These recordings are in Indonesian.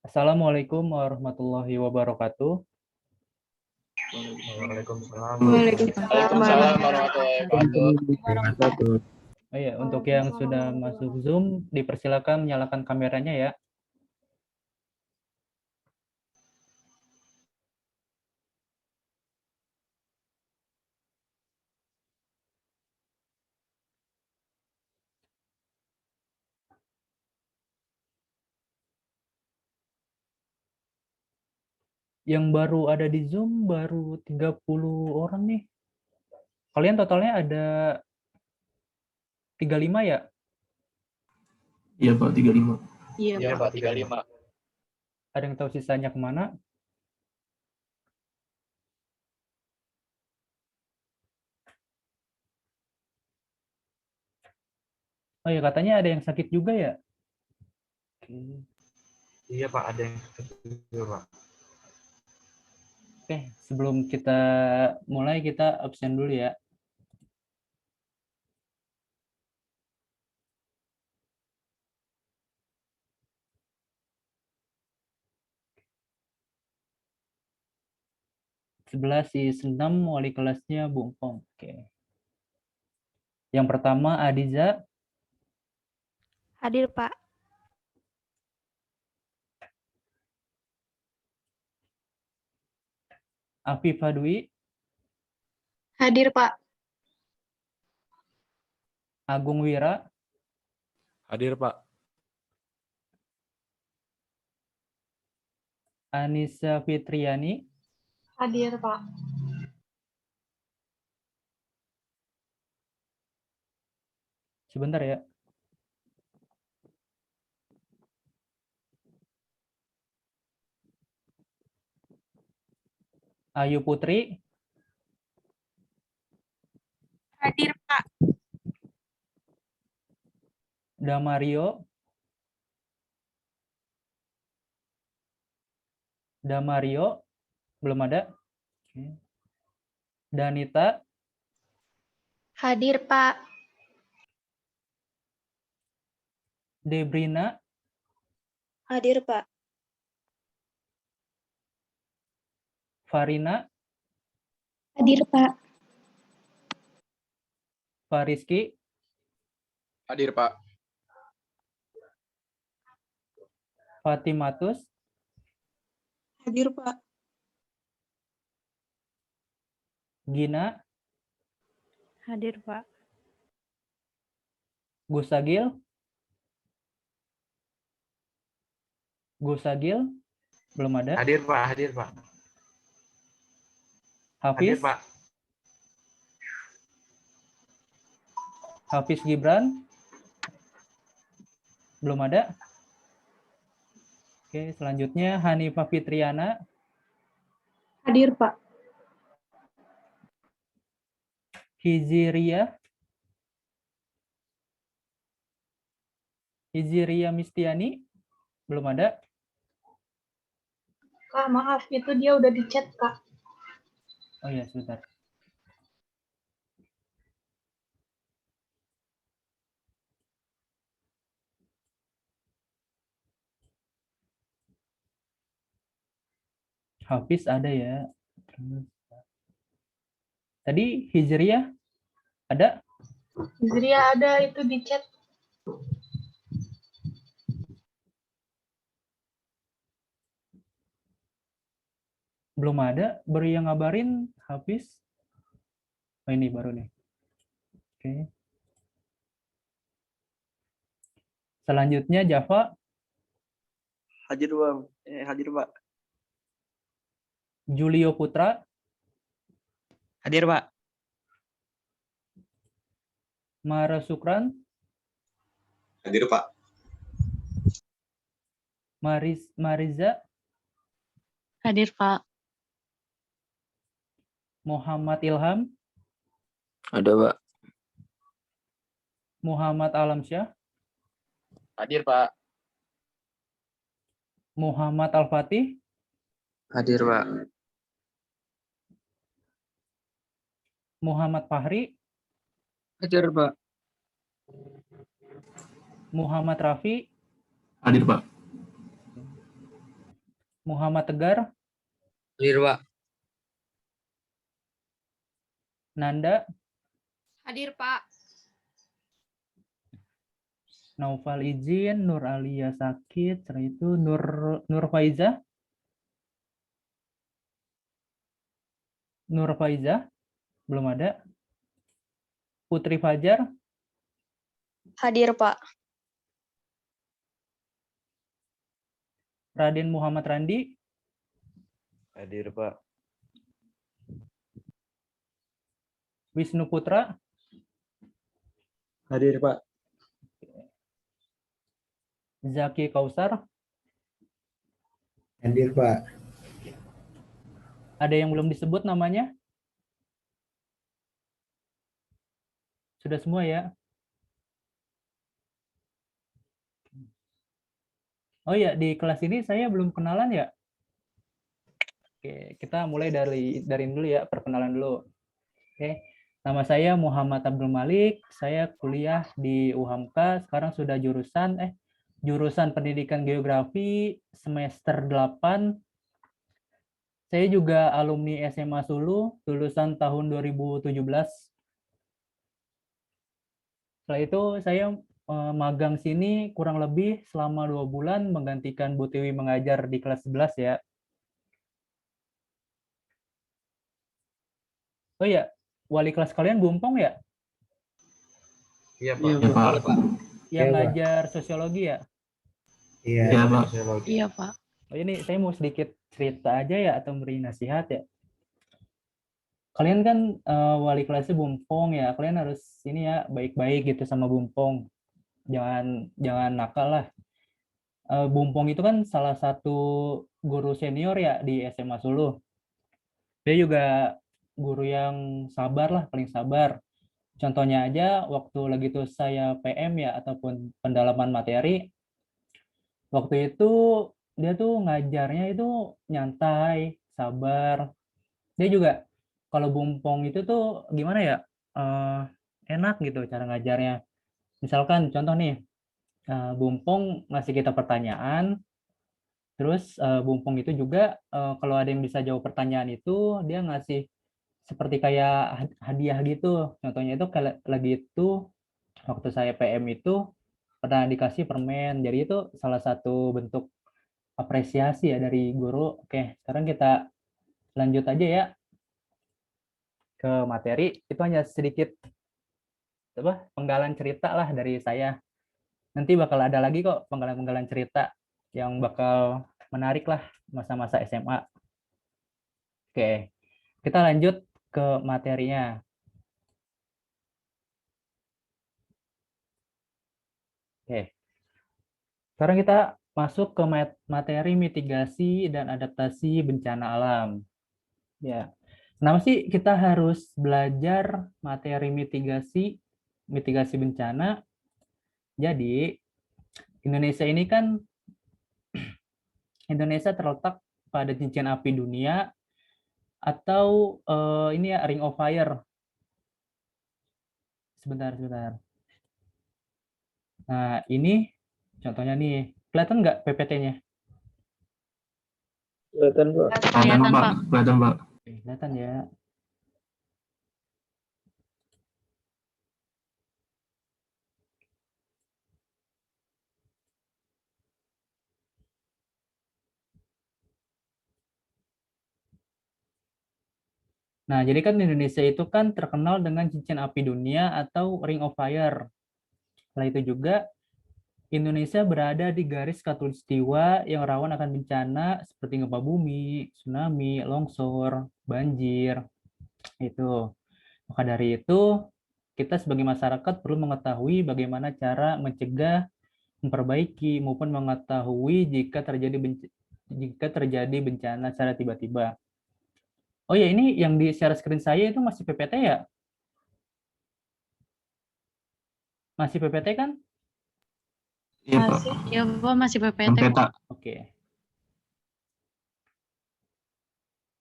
Assalamualaikum warahmatullahi wabarakatuh. Waalaikumsalam. Waalaikumsalam warahmatullahi wabarakatuh. Oh iya, untuk yang sudah masuk Zoom, dipersilakan menyalakan kameranya ya. Yang baru ada di Zoom baru 30 orang nih. Kalian totalnya ada 35 ya? Iya Pak, 35. Iya Pak, 35. Ada yang tahu sisanya kemana? Oh ya, katanya ada yang sakit juga ya? Oke. Iya Pak, ada yang juga Pak. Oke, sebelum kita mulai, kita absen dulu ya. Sebelah si Senam, wali kelasnya Bu Engkong. Oke. Yang pertama Adiza. Hadir, Pak. Afifah Dwi. Hadir, Pak. Agung Wira. Hadir, Pak. Anissa Fitriani. Hadir, Pak. Sebentar ya. Ayu Putri. Hadir, Pak. Damario. Damario. Belum ada. Oke. Danita. Hadir, Pak. Debrina. Hadir, Pak. Farina. Hadir, Pak. Fariski. Hadir Pak. Fatimatus. Hadir, Pak. Gina. Hadir, Pak. Gusagil. Gusagil. Belum ada. Hadir Pak, hadir Pak. Hadir Hafiz. Pak. Hafiz Gibran. Belum ada. Oke, selanjutnya Hanifah Fitriana. Hadir, Pak. Hiziria. Hiziria Mistiani. Belum ada. Kak, maaf, itu dia udah di chat, Kak. Oh ya, sebentar. Hafiz ada ya. Tadi Hijriah ada? Zria ada, itu di chat. Belum ada. Baru yang ngabarin Hafiz. Oh ini baru nih. Oke. Selanjutnya Java. Hadir Pak. Hadir Pak. Julio Putra. Hadir Pak. Mara Sukran. Hadir Pak. Mariza. Hadir, Pak. Muhammad Ilham. Ada Pak. Muhammad Alamsyah. Hadir Pak. Muhammad Al-Fatih. Hadir Pak. Muhammad Fahri. Hadir Pak. Muhammad Rafi. Hadir Pak. Muhammad Tegar, Hadir, Pak. Nanda, Hadir, Pak. Naufal izin, Nur Alia sakit, setelah itu Nur Faiza. Nur Faiza, belum ada. Putri Fajar, Hadir, Pak. Raden Muhammad Randi, Hadir, Pak. Wisnu Putra, Hadir, Pak. Zaki Kausar. Hadir, Pak. Ada yang belum disebut namanya? Sudah semua ya? Oh iya, di kelas ini saya belum kenalan ya? Oke, kita mulai dari dulu ya, perkenalan dulu. Oke, nama saya Muhammad Abdul Malik, saya kuliah di UHAMKA, sekarang sudah jurusan Pendidikan Geografi semester 8. Saya juga alumni SMA Sulu, lulusan tahun 2017. Setelah itu saya magang sini kurang lebih selama 2 bulan menggantikan Bu Tiwi mengajar di kelas 11 ya. Oh iya, wali kelas kalian Bumpong ya? Iya, Pak. Iya, Pak. Yang ngajar sosiologi ya? Iya, Pak. Iya, Pak. Oh, ini saya mau sedikit cerita aja ya atau beri nasihat ya. Kalian kan wali kelasnya Bumpong ya, kalian harus ini ya baik-baik gitu sama Bumpong. Jangan nakal lah. Bumpong itu kan salah satu guru senior ya di SMA Sulu. Dia juga guru yang sabar lah, paling sabar. Contohnya aja waktu lagi tuh saya PM ya ataupun pendalaman materi, waktu itu dia tuh ngajarnya itu nyantai, sabar. Dia juga kalau Bumpong itu tuh gimana ya, enak gitu cara ngajarnya. Misalkan contoh nih, Bumpong ngasih kita pertanyaan, terus Bumpong itu juga kalau ada yang bisa jawab pertanyaan itu dia ngasih seperti kayak hadiah gitu. Contohnya itu lagi itu waktu saya PM itu pernah dikasih permen. Jadi itu salah satu bentuk apresiasi ya dari guru. Oke, sekarang kita lanjut aja ya ke materi. Itu hanya sedikit penggalan cerita lah dari saya. Nanti bakal ada lagi kok penggalan-penggalan cerita yang bakal menarik lah masa-masa SMA. Oke, kita lanjut ke materinya. Oke, sekarang kita masuk ke materi mitigasi dan adaptasi bencana alam. Ya, kenapa sih kita harus belajar materi mitigasi bencana? Jadi, Indonesia ini kan Indonesia terletak pada cincin api dunia atau ini ya Ring of Fire. Sebentar. Nah, ini contohnya nih. Kelihatan nggak PPT-nya? Kelihatan, Pak. Kelihatan, Pak. Kelihatan, Pak. Oke, kelihatan ya. Nah, jadi kan Indonesia itu kan terkenal dengan cincin api dunia atau Ring of Fire. Setelah itu juga Indonesia berada di garis khatulistiwa yang rawan akan bencana seperti gempa bumi, tsunami, longsor, banjir. Itu. Maka dari itu, kita sebagai masyarakat perlu mengetahui bagaimana cara mencegah, memperbaiki, maupun mengetahui jika terjadi bencana secara tiba-tiba. Oh ya, ini yang di share screen saya itu masih PPT ya? Masih PPT kan? Iya, Pak. Iya, Pak, masih PPT. Peta. Oke.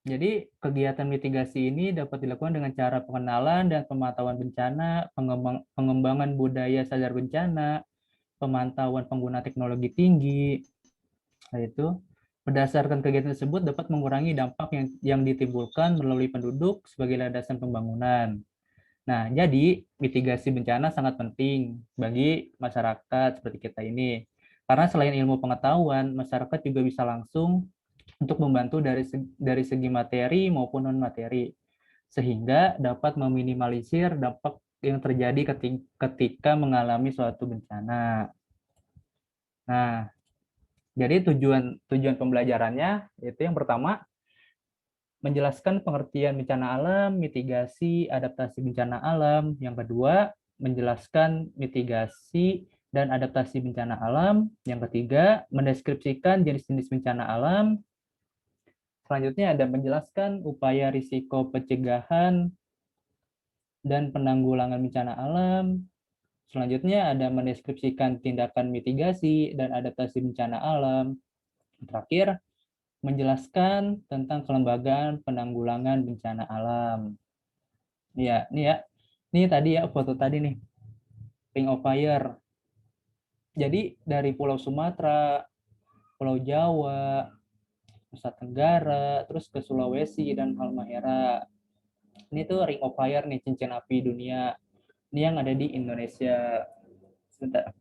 Jadi kegiatan mitigasi ini dapat dilakukan dengan cara pengenalan dan pemantauan bencana, pengembangan budaya sadar bencana, pemantauan pengguna teknologi tinggi, itu Berdasarkan kegiatan tersebut dapat mengurangi dampak yang ditimbulkan melalui penduduk sebagai landasan pembangunan. Nah, jadi mitigasi bencana sangat penting bagi masyarakat seperti kita ini. Karena selain ilmu pengetahuan, masyarakat juga bisa langsung untuk membantu dari segi materi maupun non-materi, sehingga dapat meminimalisir dampak yang terjadi ketika mengalami suatu bencana. Nah, jadi tujuan pembelajarannya itu yang pertama, menjelaskan pengertian bencana alam, mitigasi, adaptasi bencana alam. Yang kedua, menjelaskan mitigasi dan adaptasi bencana alam. Yang ketiga, mendeskripsikan jenis-jenis bencana alam. Selanjutnya ada menjelaskan upaya risiko pencegahan dan penanggulangan bencana alam. Selanjutnya ada mendeskripsikan tindakan mitigasi dan adaptasi bencana alam. Terakhir, menjelaskan tentang kelembagaan penanggulangan bencana alam. Ya, ini tadi ya foto tadi nih, Ring of Fire. Jadi dari Pulau Sumatera, Pulau Jawa, Nusa Tenggara, terus ke Sulawesi dan Halmahera. Ini tuh Ring of Fire nih, cincin api dunia. Ini yang ada di Indonesia. Sebentar.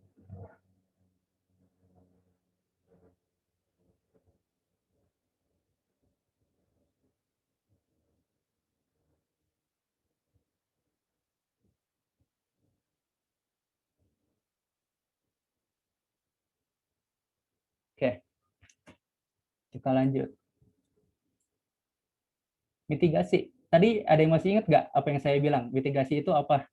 Oke, kita lanjut. Mitigasi. Tadi ada yang masih ingat nggak apa yang saya bilang? Mitigasi itu apa?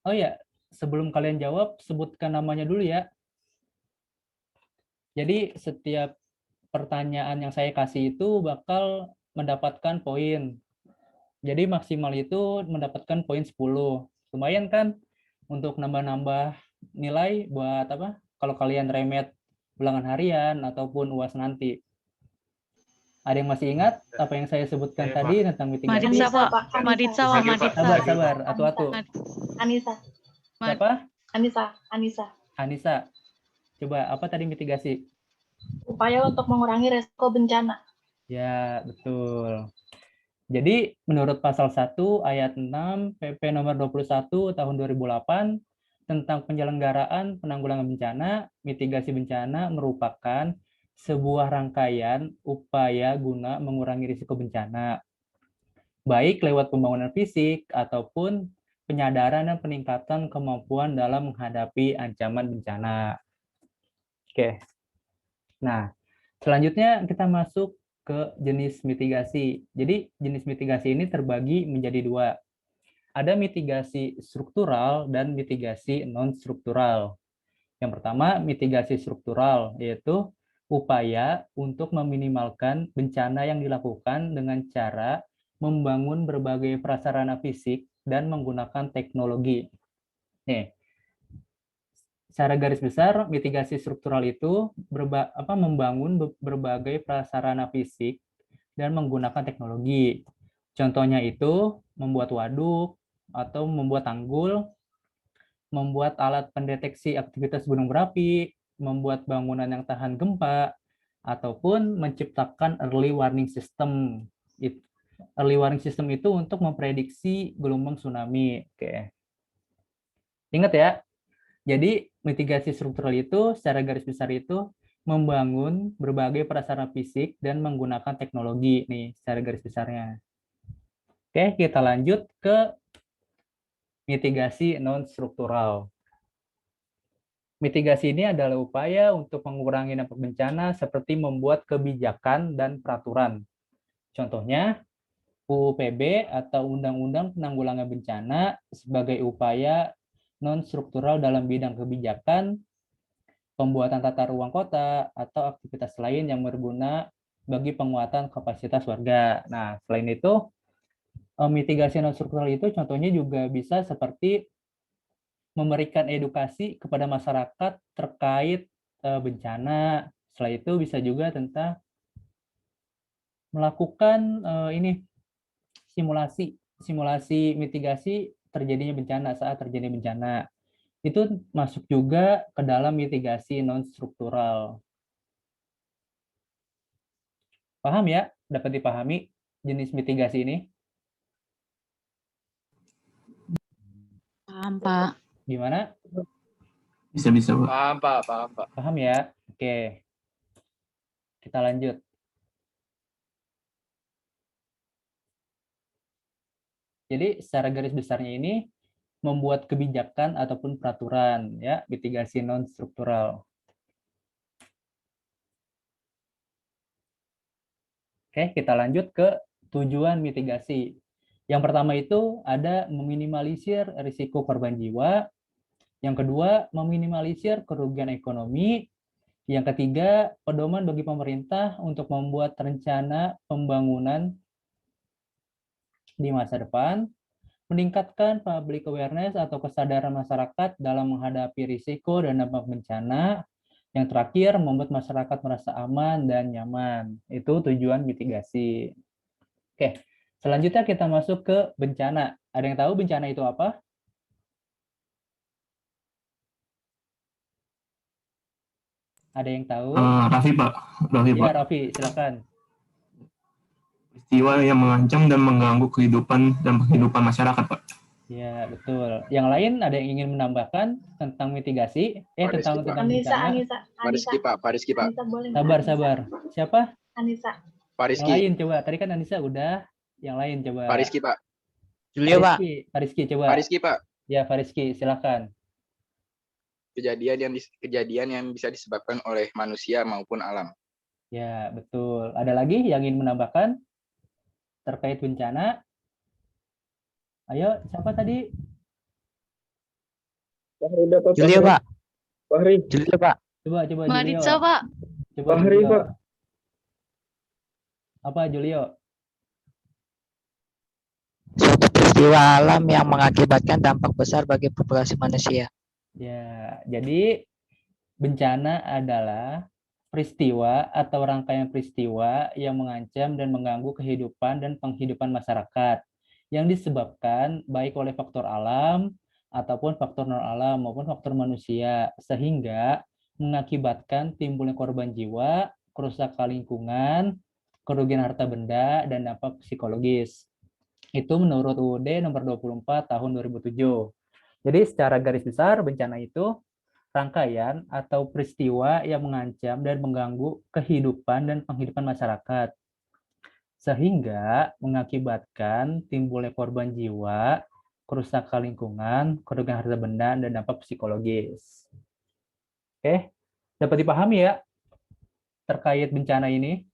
Oh ya, sebelum kalian jawab, sebutkan namanya dulu ya. Jadi setiap pertanyaan yang saya kasih itu bakal mendapatkan poin. Jadi maksimal itu mendapatkan poin 10. Lumayan kan untuk nambah-nambah nilai buat apa? Kalau kalian remet ulangan harian ataupun UAS nanti. Ada yang masih ingat apa yang saya sebutkan tadi tentang mitigasi? Maritza, Pak. Maritza, Pak. Maritza. Sabar, atu-atu. Anissa. Siapa? Anissa. Anissa. Coba, apa tadi mitigasi? Upaya untuk mengurangi resiko bencana. Ya, betul. Jadi, menurut pasal 1 ayat 6 PP nomor 21 tahun 2008 tentang penyelenggaraan penanggulangan bencana, mitigasi bencana merupakan sebuah rangkaian upaya guna mengurangi risiko bencana, baik lewat pembangunan fisik ataupun penyadaran dan peningkatan kemampuan dalam menghadapi ancaman bencana. Oke. Nah, selanjutnya kita masuk ke jenis mitigasi. Jadi, jenis mitigasi ini terbagi menjadi dua. Ada mitigasi struktural dan mitigasi non-struktural. Yang pertama, mitigasi struktural, yaitu upaya untuk meminimalkan bencana yang dilakukan dengan cara membangun berbagai prasarana fisik dan menggunakan teknologi. Nih, secara garis besar, mitigasi struktural itu membangun berbagai prasarana fisik dan menggunakan teknologi. Contohnya itu membuat waduk atau membuat tanggul, membuat alat pendeteksi aktivitas gunung berapi, membuat bangunan yang tahan gempa, ataupun menciptakan early warning system. Early warning system itu untuk memprediksi gelombang tsunami. Oke. Ingat ya, jadi mitigasi struktural itu secara garis besar itu membangun berbagai prasarana fisik dan menggunakan teknologi nih secara garis besarnya. Oke, kita lanjut ke mitigasi non-struktural. Mitigasi ini adalah upaya untuk mengurangi dampak bencana seperti membuat kebijakan dan peraturan. Contohnya, UPB atau Undang-Undang Penanggulangan Bencana sebagai upaya non-struktural dalam bidang kebijakan, pembuatan tata ruang kota, atau aktivitas lain yang berguna bagi penguatan kapasitas warga. Nah, selain itu, mitigasi non-struktural itu contohnya juga bisa seperti memberikan edukasi kepada masyarakat terkait bencana. Setelah itu bisa juga tentang melakukan simulasi mitigasi terjadinya bencana saat terjadi bencana. itu masuk juga ke dalam mitigasi non-struktural. Paham ya? Dapat dipahami jenis mitigasi ini? Paham, Pak. Gimana? Bisa, Pak. Paham, Pak. Paham, Pak. Paham ya? Oke. Kita lanjut. Jadi secara garis besarnya ini membuat kebijakan ataupun peraturan ya, mitigasi non struktural. Oke, kita lanjut ke tujuan mitigasi. Yang pertama itu ada meminimalisir risiko korban jiwa. Yang kedua, meminimalisir kerugian ekonomi. Yang ketiga, pedoman bagi pemerintah untuk membuat rencana pembangunan di masa depan. Meningkatkan public awareness atau kesadaran masyarakat dalam menghadapi risiko dan dampak bencana. Yang terakhir, membuat masyarakat merasa aman dan nyaman. Itu tujuan mitigasi. Oke, selanjutnya kita masuk ke bencana. Ada yang tahu bencana itu apa? Ada yang tahu? Raffi, Pak. Raffi, Ya, Pak. Raffi, silakan. Peristiwa yang mengancam dan mengganggu kehidupan dan penghidupan masyarakat, Pak. Ya, betul. Yang lain ada yang ingin menambahkan tentang mitigasi? Tentang Anissa, bencana? Anissa, Pak Rizky, Pak. Pak Rizky, Pak. Anissa boleh nggak? Sabar. Siapa? Anissa. Pak Yang Rizky. lain coba. Tadi kan Anissa udah. Yang lain coba. Pak Rizky, Pak. Julio, Pak. Pak Rizky coba. Pak Rizky, Pak. Ya, Pak Rizky, silakan. Kejadian yang bisa disebabkan oleh manusia maupun alam. Ya, betul. Ada lagi yang ingin menambahkan terkait bencana? Ayo, siapa tadi? Julio, Pak. Fahri. Julio, Pak. Coba Julio. Maritza, Pak. Coba Fahri, Julio. Pak. Apa Julio? Suatu peristiwa alam yang mengakibatkan dampak besar bagi populasi manusia. Ya, jadi bencana adalah peristiwa atau rangkaian peristiwa yang mengancam dan mengganggu kehidupan dan penghidupan masyarakat yang disebabkan baik oleh faktor alam ataupun faktor non-alam maupun faktor manusia sehingga mengakibatkan timbulnya korban jiwa, kerusakan lingkungan, kerugian harta benda, dan dampak psikologis. Itu menurut UUD nomor 24 tahun 2007. Jadi secara garis besar bencana itu rangkaian atau peristiwa yang mengancam dan mengganggu kehidupan dan penghidupan masyarakat sehingga mengakibatkan timbulnya korban jiwa, kerusakan lingkungan, kerugian harta benda, dan dampak psikologis. Oke, dapat dipahami ya terkait bencana ini?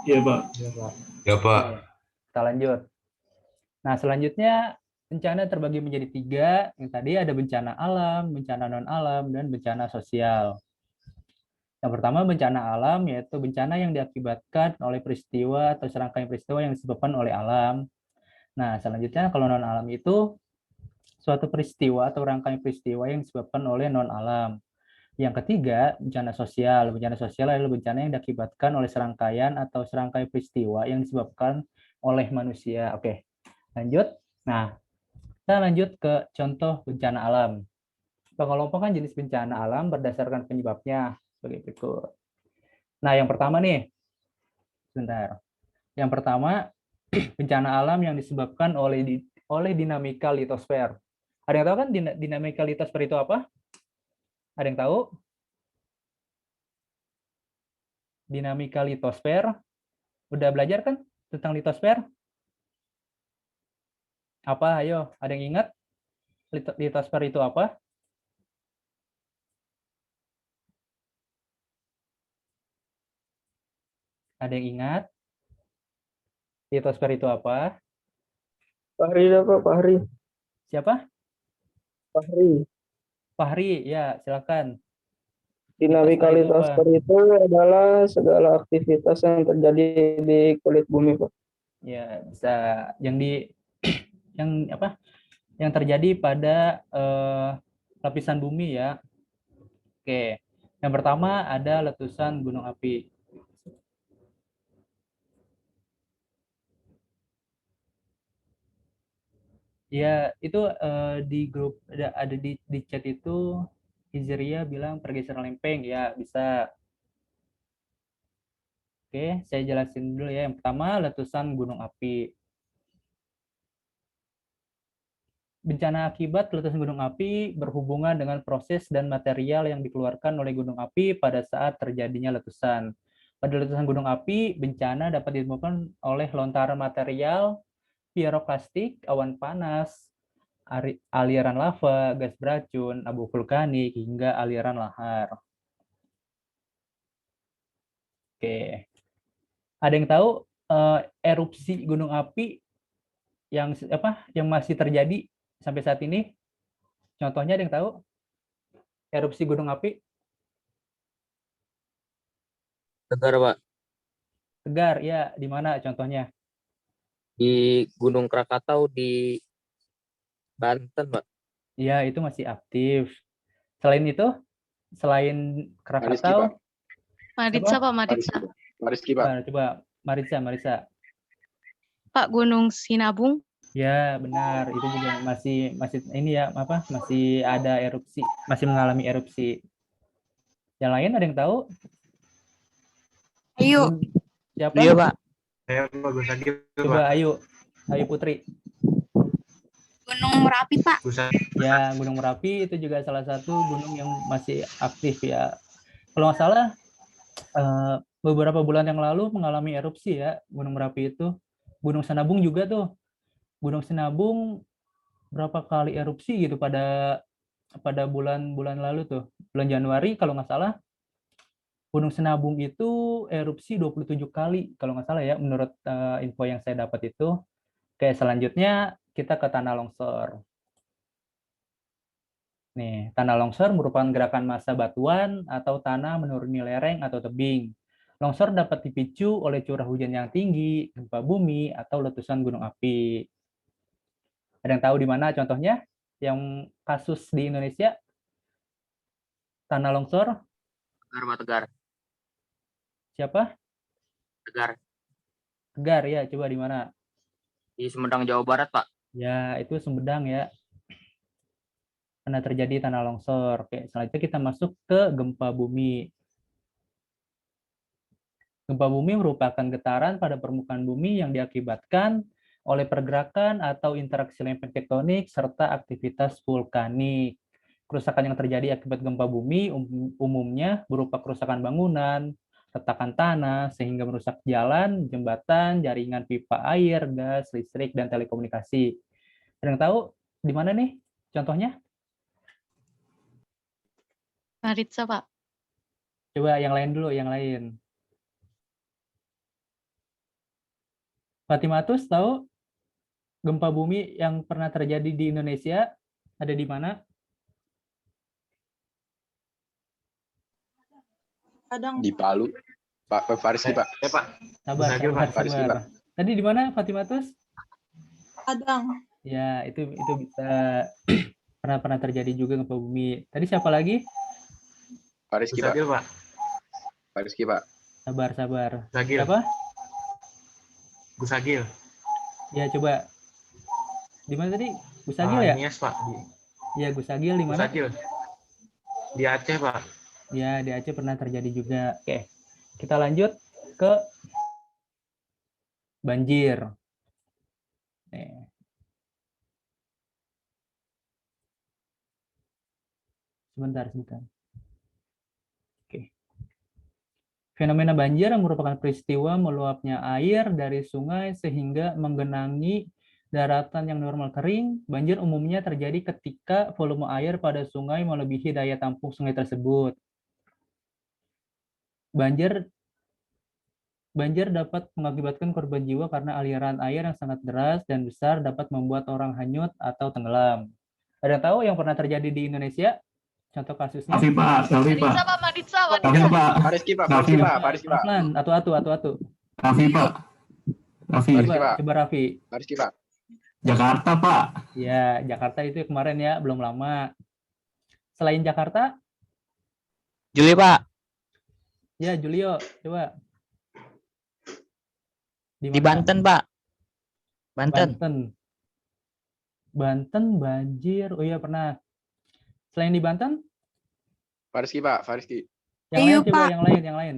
Iya, Pak. Ya, Pak. Oke, kita lanjut. Nah, selanjutnya bencana terbagi menjadi 3. Yang tadi ada bencana alam, bencana non-alam, dan bencana sosial. Yang pertama bencana alam, yaitu bencana yang diakibatkan oleh peristiwa atau serangkaian peristiwa yang disebabkan oleh alam. Nah, selanjutnya kalau non-alam itu suatu peristiwa atau rangkaian peristiwa yang disebabkan oleh non-alam. Yang ketiga, bencana sosial. Bencana sosial adalah bencana yang diakibatkan oleh serangkaian atau serangkaian peristiwa yang disebabkan oleh manusia. Oke, lanjut. Nah, kita lanjut ke contoh bencana alam. Pengelompokan jenis bencana alam berdasarkan penyebabnya sebagai berikut. Nah, yang pertama nih, sebentar. Yang pertama, bencana alam yang disebabkan oleh dinamika litosfer. Ada yang tahu kan dinamika litosfer itu apa? Ada yang tahu? Dinamika litosfer. Udah belajar kan tentang litosfer? Apa? Ayo, ada yang ingat? Litosfer itu apa? Ada yang ingat? Litosfer itu apa? Fahri, Pak. Fahri. Siapa? Fahri. Fahri, ya silakan. Dinamika litosfer itu adalah segala aktivitas yang terjadi di kulit bumi, Pak. Ya, bisa yang terjadi pada lapisan bumi ya. Oke. Yang pertama ada letusan gunung api. Ya, itu di grup ada di chat itu Hizria bilang pergeseran lempeng, ya bisa. Oke, saya jelasin dulu ya. Yang pertama, letusan gunung api. Bencana akibat letusan gunung api berhubungan dengan proses dan material yang dikeluarkan oleh gunung api pada saat terjadinya letusan. Pada letusan gunung api, bencana dapat ditemukan oleh lontaran material, piroklastik, awan panas, aliran lava, gas beracun, abu vulkanik, hingga aliran lahar. Oke. Ada yang tahu erupsi gunung api yang masih terjadi sampai saat ini? Contohnya ada yang tahu? Erupsi gunung api Tegar, Pak. Tegar, ya, di mana contohnya? Di Gunung Krakatau di Banten, Pak. Ya, itu masih aktif. Selain itu, selain Mariski, Krakatau, Pak. Maritza, Pak, Maritza. Mariski, Pak. coba Marisa. Pak, Gunung Sinabung. Ya, benar. Itu juga masih ini ya, masih ada erupsi, masih mengalami erupsi. Yang lain ada yang tahu? Ayo. Siapa? Iya, Pak. Saya bagus lagi, Coba Ayu Putri. Gunung Merapi, Pak. Ya, Gunung Merapi itu juga salah satu gunung yang masih aktif ya. Kalau nggak salah, beberapa bulan yang lalu mengalami erupsi ya, Gunung Merapi itu. Gunung Sinabung juga tuh. Gunung Sinabung berapa kali erupsi gitu pada bulan-bulan lalu tuh. Bulan Januari kalau nggak salah, Gunung Sinabung itu erupsi 27 kali kalau nggak salah ya, menurut info yang saya dapat itu. Oke, selanjutnya kita ke tanah longsor. Nih, tanah longsor merupakan gerakan massa batuan atau tanah menuruni lereng atau tebing. Longsor dapat dipicu oleh curah hujan yang tinggi, gempa bumi, atau letusan gunung api. Ada yang tahu di mana contohnya? Yang kasus di Indonesia? Tanah longsor? Tegar, Pak, Tegar. Siapa? Tegar. Tegar, ya. Coba di mana? Di Sumedang, Jawa Barat, Pak. Ya, itu Sumedang ya. Pernah terjadi tanah longsor. Oke, selanjutnya kita masuk ke gempa bumi. Gempa bumi merupakan getaran pada permukaan bumi yang diakibatkan oleh pergerakan atau interaksi lempeng tektonik serta aktivitas vulkanik. Kerusakan yang terjadi akibat gempa bumi umumnya berupa kerusakan bangunan, retakan tanah, sehingga merusak jalan, jembatan, jaringan pipa air, gas, listrik, dan telekomunikasi. Ada yang tahu di mana nih contohnya? Maritza, Pak. Coba yang lain dulu, yang lain. Fatimatus tahu gempa bumi yang pernah terjadi di Indonesia ada di mana? Di Palu. Pak Fariski, Pak. Pak. Sabar. Fariski, Pak. Tadi di mana Fatimatus? Padang. Ya, itu bisa pernah terjadi juga gempa bumi. Tadi siapa lagi? Fariski, Pak. Pak. Fariski, Pak. Sabar. Gusagil. Siapa? Gusagil. Ya, coba. Di mana tadi? Gusagil ya? Nias, Pak. Ya, Gusagil di mana? Gusagil. Di Aceh, Pak. Ya, di Aceh pernah terjadi juga. Oke. Kita lanjut ke banjir. Nih. Sebentar. Oke. Fenomena banjir merupakan peristiwa meluapnya air dari sungai sehingga menggenangi daratan yang normal kering. Banjir umumnya terjadi ketika volume air pada sungai melebihi daya tampung sungai tersebut. Banjir dapat mengakibatkan korban jiwa karena aliran air yang sangat deras dan besar dapat membuat orang hanyut atau tenggelam. Ada yang tahu yang pernah terjadi di Indonesia? Contoh kasusnya? Maritza, Pak, Maritza. Fariski, Pak. Fariski, Pak. Pelan, atu. Raffi, Pak. Coba Raffi. Fariski, Pak. Jakarta, Pak. Ya, Jakarta itu kemarin ya, belum lama. Selain Jakarta? Juli, Pak. Ya, Julio, coba. Di Banten, Pak. Banten. Banten banjir. Oh iya pernah. Selain di Banten, Pak Rizky, Pak. Pak Rizky. yang Ayo, lain coba Pak. yang lain.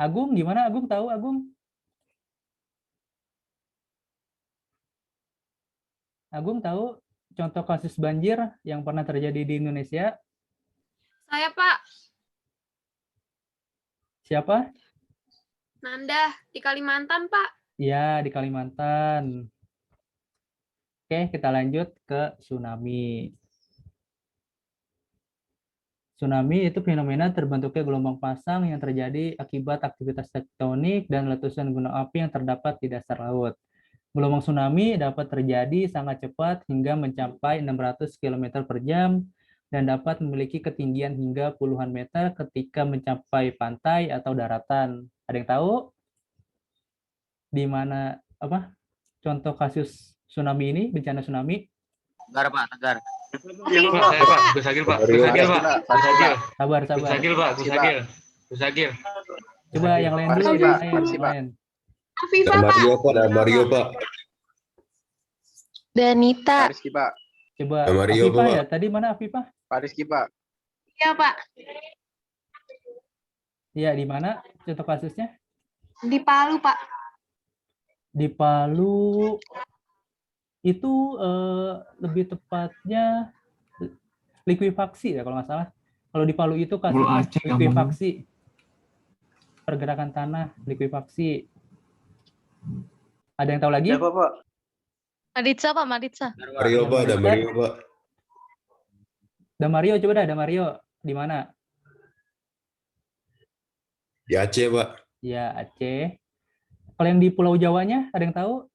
Agung gimana? Agung tahu Agung? Agung tahu contoh kasus banjir yang pernah terjadi di Indonesia? Saya, Pak. Siapa? Nanda di Kalimantan, Pak. Ya, di Kalimantan. Oke, kita lanjut ke tsunami. Tsunami itu fenomena terbentuknya gelombang pasang yang terjadi akibat aktivitas tektonik dan letusan gunung api yang terdapat di dasar laut. Gelombang tsunami dapat terjadi sangat cepat hingga mencapai 600 km per jam dan dapat memiliki ketinggian hingga puluhan meter ketika mencapai pantai atau daratan. Ada yang tahu di mana contoh kasus tsunami ini, bencana tsunami? Tegar, Pak, Tegar. Iya, Pak. Saya, Pak. Gus Agil, Pak. Gus Agil, Pak. Gus Agil. Sabar. Gus Agil, Pak. Gus Agil. Gus Agil. Coba yang lain dulu, Farsi, yang Pak. lain. Farsi, Yang Pak. lain. Afifah, Pak. Ada Mario, Pak. Danita. Pak Rizky, Pak. Coba Ada Mario, Afifah Pak. ya. Tadi mana Afifah? Pak Rizky, Pak. Iya, Pak. Iya, di mana contoh kasusnya? Di Palu, Pak. Di Palu itu lebih tepatnya likuifaksi ya kalau nggak salah. Kalau di Palu itu Pulau kasusnya Aceh, kamu. likuifaksi. Pergerakan tanah, likuifaksi. Ada yang tahu lagi? Siapa, Pak? Maritza, Pak, Maritza. Mario, Pak. Ada Mario, Pak. Mario, coba dah, ada Mario. Di mana? Di Aceh, Pak. Ya, Aceh. Kalau yang di Pulau Jawanya, ada yang tahu?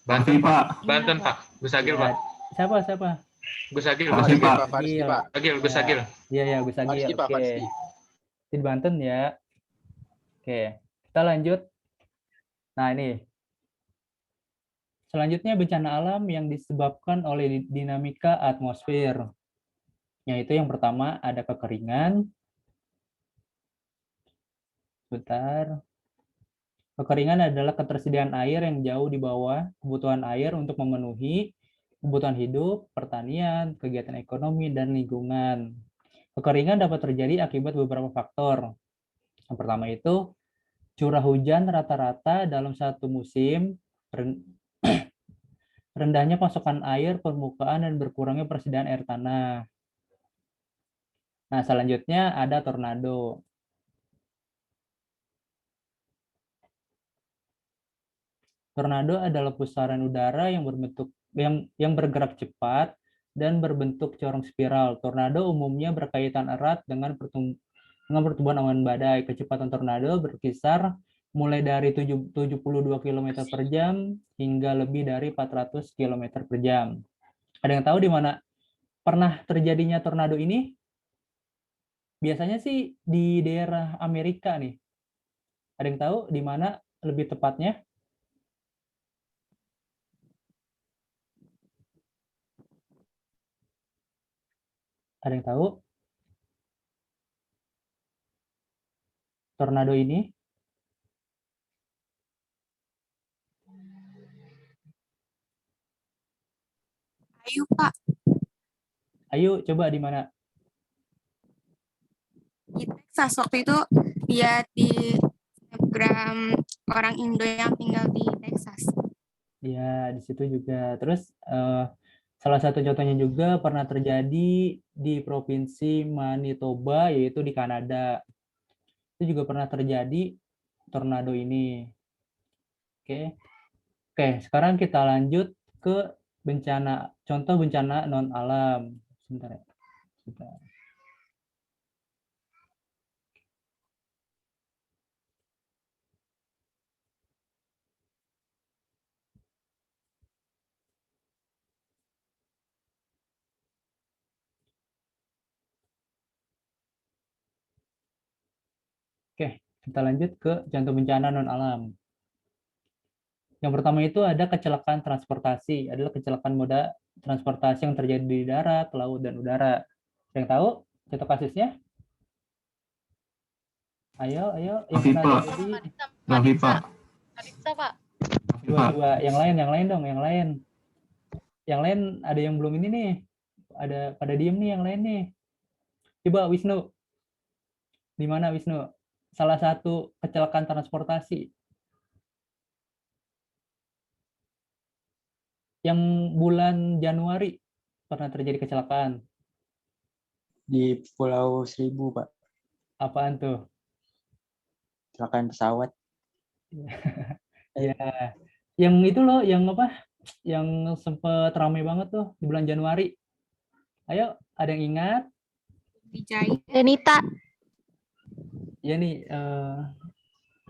Banten, Afi, Pak. Banten, Pak. Gus Agil, Ya, Pak. siapa? Gus Agil, Pak Gus Rizky, Agil. Pak. Pak Rizky, Pak. Agil, Gus Agil. Iya, Gus Pak Agil. Rizky, Pak. Pak Oke. Rizky. Di Banten ya. Oke, kita lanjut. Nah, ini. Selanjutnya bencana alam yang disebabkan oleh dinamika atmosfer. Yaitu yang pertama ada kekeringan. Bentar. Kekeringan adalah ketersediaan air yang jauh di bawah kebutuhan air untuk memenuhi kebutuhan hidup, pertanian, kegiatan ekonomi, dan lingkungan. Kekeringan dapat terjadi akibat beberapa faktor. Yang pertama itu curah hujan rata-rata dalam satu musim, rendahnya pasokan air permukaan dan berkurangnya persediaan air tanah. Nah, selanjutnya ada tornado. Tornado adalah pusaran udara yang bergerak cepat dan berbentuk corong spiral. Tornado umumnya berkaitan erat dengan pertumbuhan awan badai. Kecepatan tornado berkisar mulai dari 72 km per jam hingga lebih dari 400 km per jam. Ada yang tahu di mana pernah terjadinya tornado ini? Biasanya sih di daerah Amerika nih. Ada yang tahu di mana lebih tepatnya? Ada yang tahu? Tornado ini? Ayo, Pak. Ayo, coba di mana? Di Texas waktu itu lihat di Instagram orang Indo yang tinggal di Texas. Ya, di situ juga. Terus salah satu contohnya juga pernah terjadi di Provinsi Manitoba, yaitu di Kanada. Itu juga pernah terjadi tornado ini. Oke, sekarang kita lanjut ke contoh bencana non alam. Sebentar ya. Sebentar. Oke, kita lanjut ke contoh bencana non alam. Yang pertama itu ada kecelakaan transportasi, adalah kecelakaan moda transportasi yang terjadi di darat, laut, dan udara. Yang tahu contoh kasusnya? Ayo, yang Afi, pernah Pak. terjadi. Raffi, Pak. Maritza, Pak. Raffi, Coba, Pak. coba yang lain dong, yang lain. Yang lain ada yang belum ini nih. Ada pada diem nih yang lain nih. Coba Wisnu. Di mana Wisnu? Salah satu kecelakaan transportasi yang bulan Januari pernah terjadi kecelakaan. Di Pulau Seribu, Pak. Apaan tuh? Kecelakaan pesawat. Ya, yang itu loh, yang apa? Yang sempet ramai banget tuh di bulan Januari. Ayo, ada yang ingat? Wijaya. Denita. Ya nih,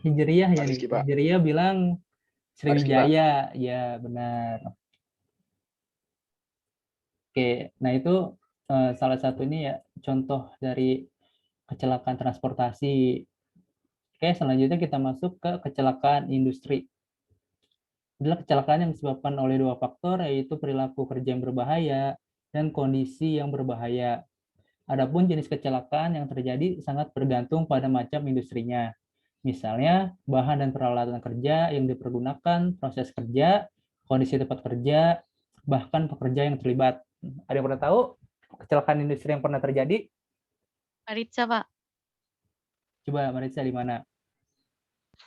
Hijriyah ya nih. Rizky, Pak. Hijriyah bilang Rizky, Pak. Sriwijaya. Ya, benar. Oke, nah itu salah satu ini ya contoh dari kecelakaan transportasi. Oke, selanjutnya kita masuk ke kecelakaan industri. Adalah kecelakaan yang disebabkan oleh dua faktor, yaitu perilaku kerja yang berbahaya dan kondisi yang berbahaya. Adapun jenis kecelakaan yang terjadi sangat bergantung pada macam industrinya. Misalnya, bahan dan peralatan kerja yang dipergunakan, proses kerja, kondisi tempat kerja, bahkan pekerja yang terlibat. Ada yang pernah tahu kecelakaan industri yang pernah terjadi? Maritza, Pak. Coba Maritza di mana?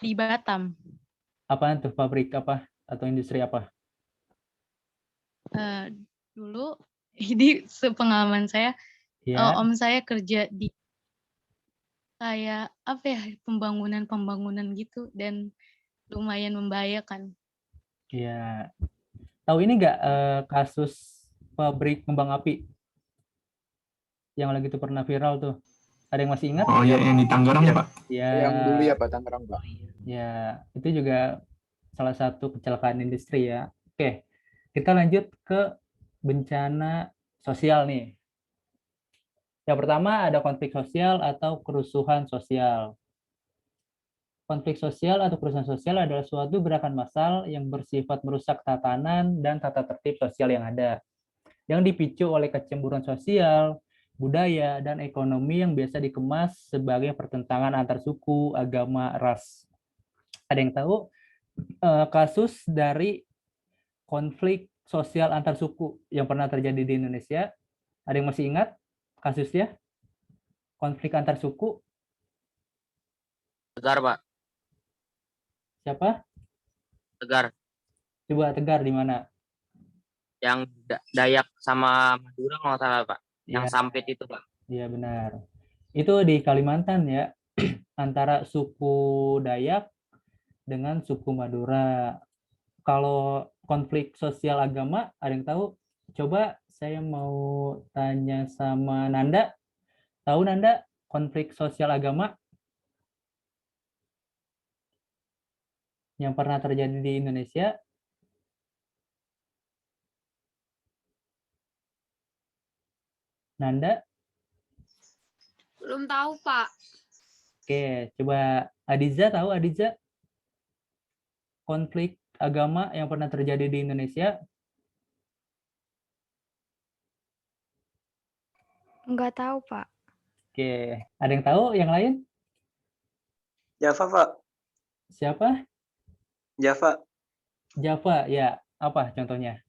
Di Batam. Apaan tuh, pabrik apa atau industri apa? Dulu, ini sepengalaman saya, Ya, om saya kerja di kayak apa ya, pembangunan gitu, dan lumayan membahayakan. ya. Tahu ini nggak kasus pabrik kembang api yang lagi tuh pernah viral tuh? Ada yang masih ingat? Oh ya, yang di Tangerang, Iya. Pak. Ya, Yang dulu ya Pak Tangerang, Pak. ya, itu juga salah satu kecelakaan industri ya. Oke, kita lanjut ke bencana sosial nih. Yang pertama ada konflik sosial atau kerusuhan sosial. Konflik sosial atau kerusuhan sosial adalah suatu gerakan massal yang bersifat merusak tatanan dan tata tertib sosial yang ada, yang dipicu oleh kecemburuan sosial, budaya, dan ekonomi yang biasa dikemas sebagai pertentangan antar suku, agama, ras. Ada yang tahu kasus dari konflik sosial antar suku yang pernah terjadi di Indonesia? Ada yang masih ingat kasusnya? Konflik antar suku? Tegar, Pak. Siapa? Tegar. Coba Tegar di mana? Yang Dayak sama Madura kalau nggak salah, Pak. Yang Ya, Sampit itu, Pak. iya benar. Itu di Kalimantan ya, antara suku Dayak dengan suku Madura. Kalau konflik sosial agama, ada yang tahu? Coba saya mau tanya sama Nanda. Tahu Nanda konflik sosial agama yang pernah terjadi di Indonesia? Nanda? Belum tahu, Pak. Oke, coba Adiza tahu Adiza? Konflik agama yang pernah terjadi di Indonesia? Enggak tahu, Pak. Oke, ada yang tahu yang lain? Java, Pak. Siapa? Java. Java, ya. Apa contohnya?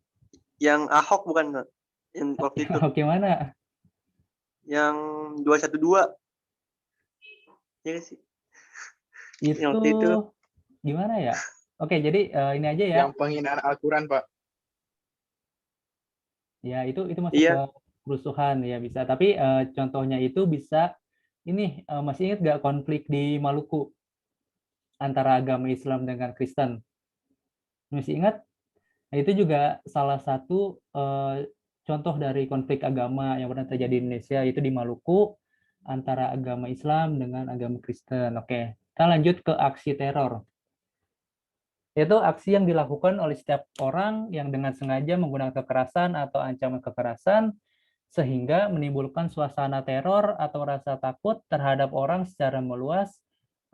Yang Ahok bukan, Pak? Yang waktu itu. Oke, mana? Yang 212. Iya nggak sih? Itu Yang waktu itu. gimana ya? Oke, jadi ini aja ya. Yang penghinaan Al-Quran, Pak. Ya, itu masuk Iya. ke kerusuhan ya bisa. Tapi contohnya itu bisa ini masih ingat nggak konflik di Maluku antara agama Islam dengan Kristen? Masih ingat? Nah, itu juga salah satu contoh dari konflik agama yang pernah terjadi di Indonesia, itu di Maluku antara agama Islam dengan agama Kristen. Oke, kita lanjut ke aksi teror. Yaitu aksi yang dilakukan oleh setiap orang yang dengan sengaja menggunakan kekerasan atau ancaman kekerasan sehingga menimbulkan suasana teror atau rasa takut terhadap orang secara meluas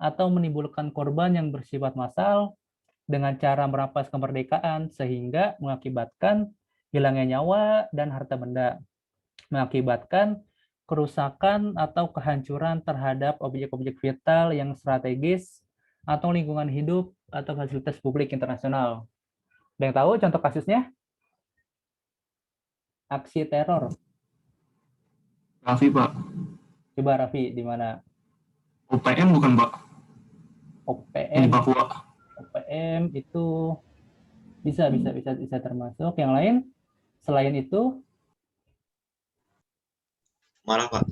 atau menimbulkan korban yang bersifat massal dengan cara merampas kemerdekaan sehingga mengakibatkan hilangnya nyawa dan harta benda, mengakibatkan kerusakan atau kehancuran terhadap objek-objek vital yang strategis atau lingkungan hidup atau fasilitas publik internasional. Ada yang tahu contoh kasusnya? Aksi teror. Raffi, Pak. Coba Raffi, di mana? OPM bukan, Pak? Di OPM. Papua. OPM itu bisa termasuk. Yang lain selain itu? Marah, Pak.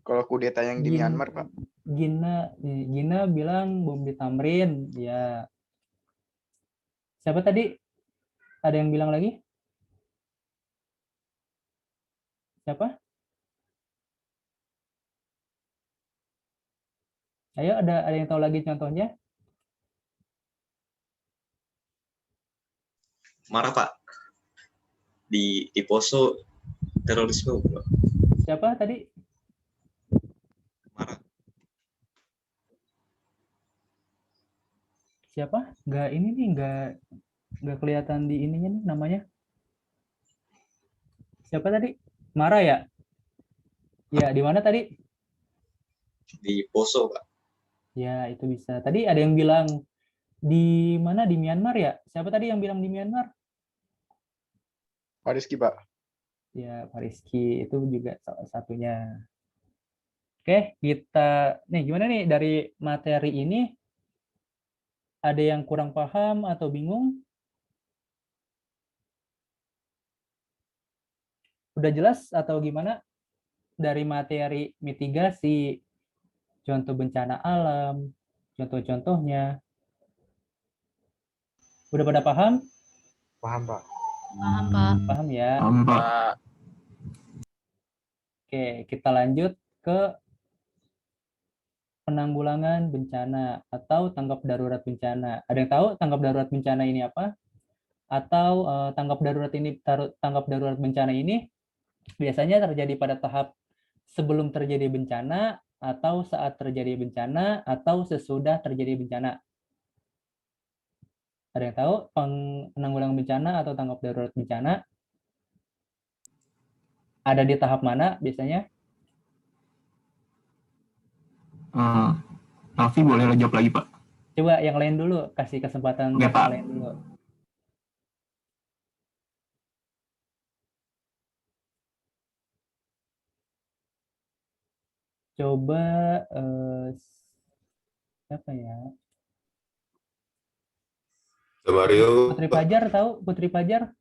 Kalau kudeta yang di Myanmar, Pak. Gina bilang bom di Tamrin, ya. Siapa tadi? Ada yang bilang lagi? Siapa? Ayo, ada yang tahu lagi contohnya? Marah, Pak. Di Poso terorisme, Pak. Siapa tadi? Marah. Siapa? Nggak ini nih, nggak kelihatan di ininya nih namanya. Siapa tadi? Mara ya? Ya, di mana tadi? Di Poso, Pak. Ya, itu bisa. Tadi ada yang bilang di mana? Di Myanmar ya? Siapa tadi yang bilang di Myanmar? Pak Rizky, Pak. Ya, Pak Rizky itu juga salah satunya. Oke, kita nih gimana nih dari materi ini? Ada yang kurang paham atau bingung? Udah jelas atau gimana? Dari materi mitigasi, contoh bencana alam, contoh-contohnya. Udah pada paham? Paham, Pak. Paham, Pak. Paham ya? Paham, Pak. Oke, kita lanjut ke penanggulangan bencana atau tanggap darurat bencana. Ada yang tahu tanggap darurat bencana ini apa? Atau tanggap darurat bencana ini biasanya terjadi pada tahap sebelum terjadi bencana, atau saat terjadi bencana, atau sesudah terjadi bencana. Ada yang tahu penanggulangan bencana atau tanggap darurat bencana ada di tahap mana biasanya? Raffi boleh jawab lagi, Pak? Coba yang lain dulu, kasih kesempatan Oke, yang Pak. lain dulu. Coba siapa ya? Mario. Putri Fajar tahu? Putri Fajar?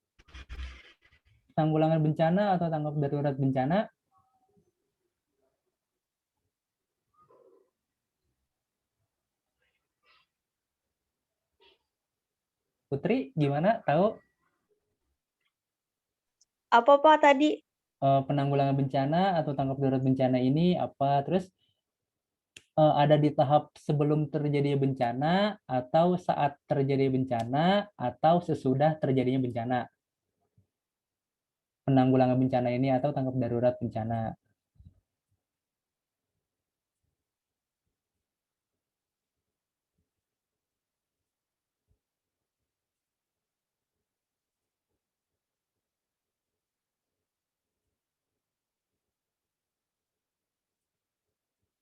Tanggulangan bencana atau tanggap darurat bencana? Putri, gimana? Tahu? Apa Pak tadi? Penanggulangan bencana atau tanggap darurat bencana ini apa? Terus ada di tahap sebelum terjadi bencana, atau saat terjadi bencana, atau sesudah terjadinya bencana. Penanggulangan bencana ini atau tanggap darurat bencana.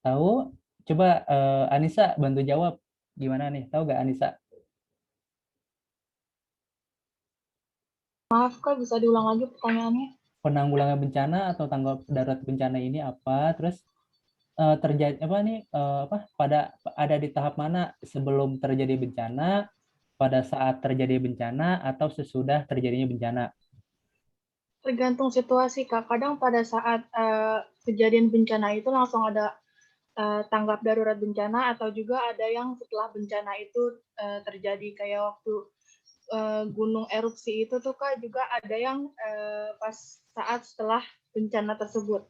Tahu? Coba Anissa bantu jawab. Gimana nih? Tahu nggak Anissa? Maaf Kak, bisa diulang lagi pertanyaannya? Penanggulangan bencana atau tanggap darurat bencana ini apa? Terus terjadi apa nih? Ada di tahap mana sebelum terjadi bencana, pada saat terjadi bencana, atau sesudah terjadinya bencana? Tergantung situasi Kak. Kadang pada saat kejadian bencana itu langsung ada tanggap darurat bencana, atau juga ada yang setelah bencana itu terjadi kayak waktu gunung erupsi itu tuh Kak, juga ada yang pas saat setelah bencana tersebut.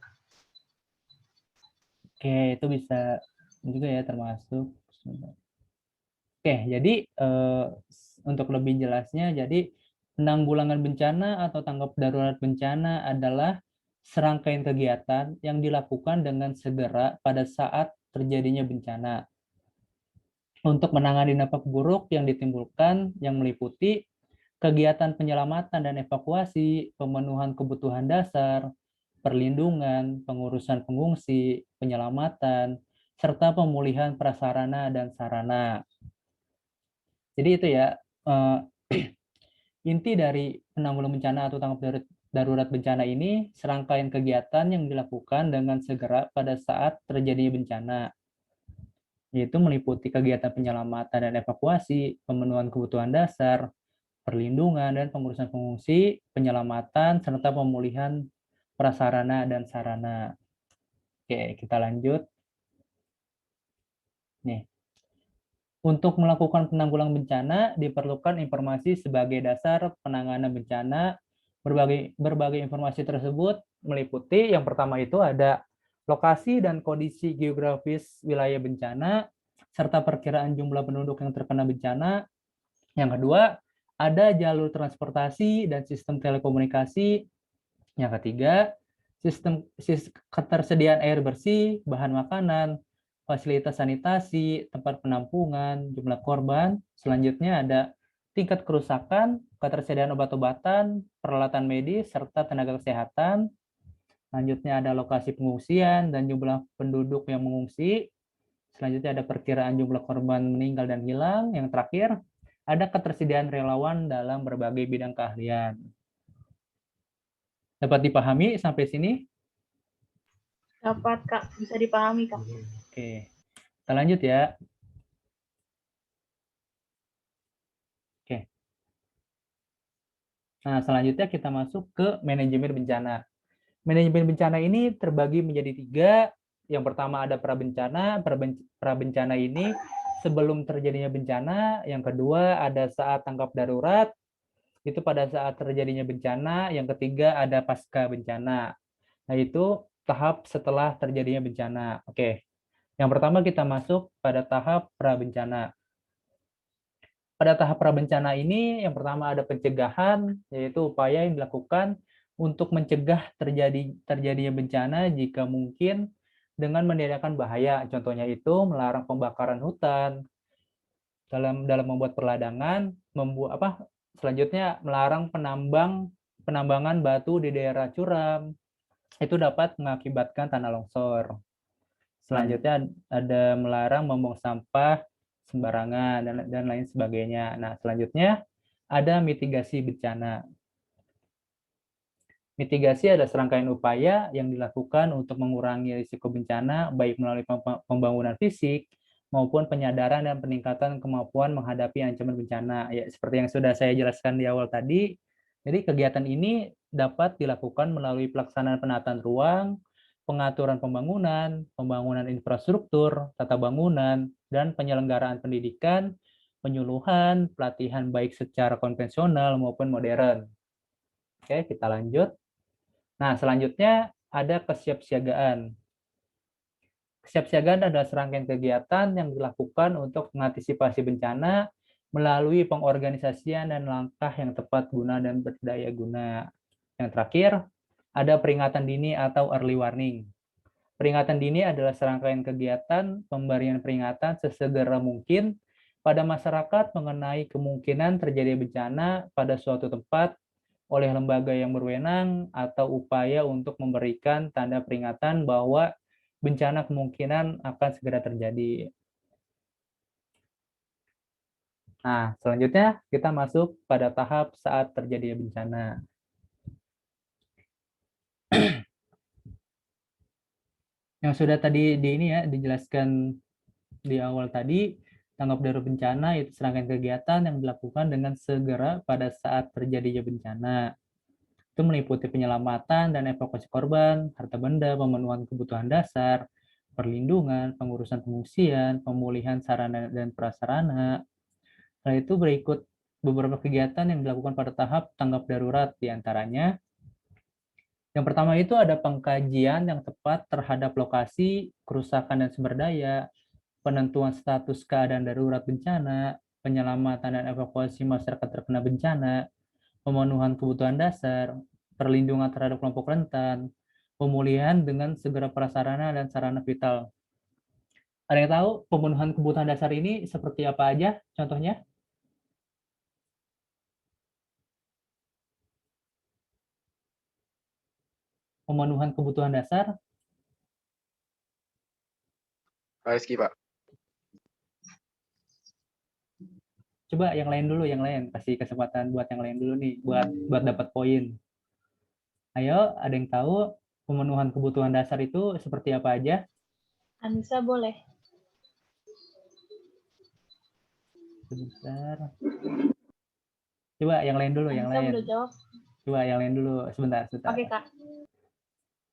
Oke, itu bisa juga ya termasuk. Oke, jadi untuk lebih jelasnya, jadi penanggulangan bencana atau tanggap darurat bencana adalah serangkaian kegiatan yang dilakukan dengan segera pada saat terjadinya bencana untuk menangani dampak buruk yang ditimbulkan, yang meliputi kegiatan penyelamatan dan evakuasi, pemenuhan kebutuhan dasar, perlindungan, pengurusan pengungsi, penyelamatan, serta pemulihan prasarana dan sarana. Jadi itu ya, inti dari penanggulangan bencana atau tanggap darurat bencana ini serangkaian kegiatan yang dilakukan dengan segera pada saat terjadi bencana, yaitu meliputi kegiatan penyelamatan dan evakuasi, pemenuhan kebutuhan dasar, perlindungan dan pengurusan pengungsi, penyelamatan, serta pemulihan prasarana dan sarana. Oke, kita lanjut. Nih, untuk melakukan penanggulangan bencana diperlukan informasi sebagai dasar penanganan bencana. Berbagai informasi tersebut meliputi yang pertama itu ada lokasi dan kondisi geografis wilayah bencana serta perkiraan jumlah penduduk yang terkena bencana. Yang kedua, ada jalur transportasi dan sistem telekomunikasi. Yang ketiga, sistem ketersediaan air bersih, bahan makanan, fasilitas sanitasi, tempat penampungan, jumlah korban. Selanjutnya ada tingkat kerusakan, ketersediaan obat-obatan, peralatan medis, serta tenaga kesehatan. Selanjutnya ada lokasi pengungsian dan jumlah penduduk yang mengungsi. Selanjutnya ada perkiraan jumlah korban meninggal dan hilang. Yang terakhir, ada ketersediaan relawan dalam berbagai bidang keahlian. Dapat dipahami sampai sini? Dapat, Kak. Bisa dipahami, Kak. Oke, kita lanjut ya. Oke. Nah, selanjutnya kita masuk ke manajemen bencana. Manajemen bencana ini terbagi menjadi 3. Yang pertama ada prabencana. Prabencana ini sebelum terjadinya bencana. Yang kedua ada saat tanggap darurat. Itu pada saat terjadinya bencana. Yang ketiga ada pasca bencana. Nah, itu tahap setelah terjadinya bencana. Oke. Yang pertama kita masuk pada tahap prabencana. Pada tahap prabencana ini, yang pertama ada pencegahan, yaitu upaya yang dilakukan untuk mencegah terjadinya bencana jika mungkin dengan meniadakan bahaya. Contohnya itu melarang pembakaran hutan, dalam membuat perladangan, selanjutnya melarang penambangan batu di daerah curam. Itu dapat mengakibatkan tanah longsor. Selanjutnya ada melarang membuang sampah sembarangan dan lain sebagainya. Nah, selanjutnya ada mitigasi bencana. Mitigasi adalah serangkaian upaya yang dilakukan untuk mengurangi risiko bencana, baik melalui pembangunan fisik maupun penyadaran dan peningkatan kemampuan menghadapi ancaman bencana. Ya, seperti yang sudah saya jelaskan di awal tadi, jadi kegiatan ini dapat dilakukan melalui pelaksanaan penataan ruang, pengaturan pembangunan infrastruktur, tata bangunan, dan penyelenggaraan pendidikan, penyuluhan, pelatihan baik secara konvensional maupun modern. Oke, kita lanjut. Nah, selanjutnya ada kesiapsiagaan. Kesiapsiagaan adalah serangkaian kegiatan yang dilakukan untuk mengantisipasi bencana melalui pengorganisasian dan langkah yang tepat guna dan berdaya guna. Yang terakhir, ada peringatan dini atau early warning. Peringatan dini adalah serangkaian kegiatan pemberian peringatan sesegera mungkin pada masyarakat mengenai kemungkinan terjadi bencana pada suatu tempat oleh lembaga yang berwenang atau upaya untuk memberikan tanda peringatan bahwa bencana kemungkinan akan segera terjadi. Nah, selanjutnya kita masuk pada tahap saat terjadi bencana. Yang sudah tadi dijelaskan di awal tadi, tanggap darurat bencana itu serangkaian kegiatan yang dilakukan dengan segera pada saat terjadinya bencana. Itu meliputi penyelamatan dan evakuasi korban, harta benda, pemenuhan kebutuhan dasar, perlindungan, pengurusan pengungsian, pemulihan sarana dan prasarana. Setelah itu berikut beberapa kegiatan yang dilakukan pada tahap tanggap darurat, diantaranya yang pertama itu ada pengkajian yang tepat terhadap lokasi, kerusakan dan sumber daya, penentuan status keadaan darurat bencana, penyelamatan dan evakuasi masyarakat terkena bencana, pemenuhan kebutuhan dasar, perlindungan terhadap kelompok rentan, pemulihan dengan segera prasarana dan sarana vital. Ada yang tahu pemenuhan kebutuhan dasar ini seperti apa aja contohnya? Pemenuhan kebutuhan dasar. Pak Rizky, Pak. Coba yang lain dulu, yang lain. Kasih kesempatan buat yang lain dulu nih, buat dapat poin. Ayo, ada yang tahu pemenuhan kebutuhan dasar itu seperti apa aja? Anissa boleh. Sebentar. Coba yang lain dulu, yang Anissa lain. udah jawab. Coba yang lain dulu, sebentar. Oke, Kak.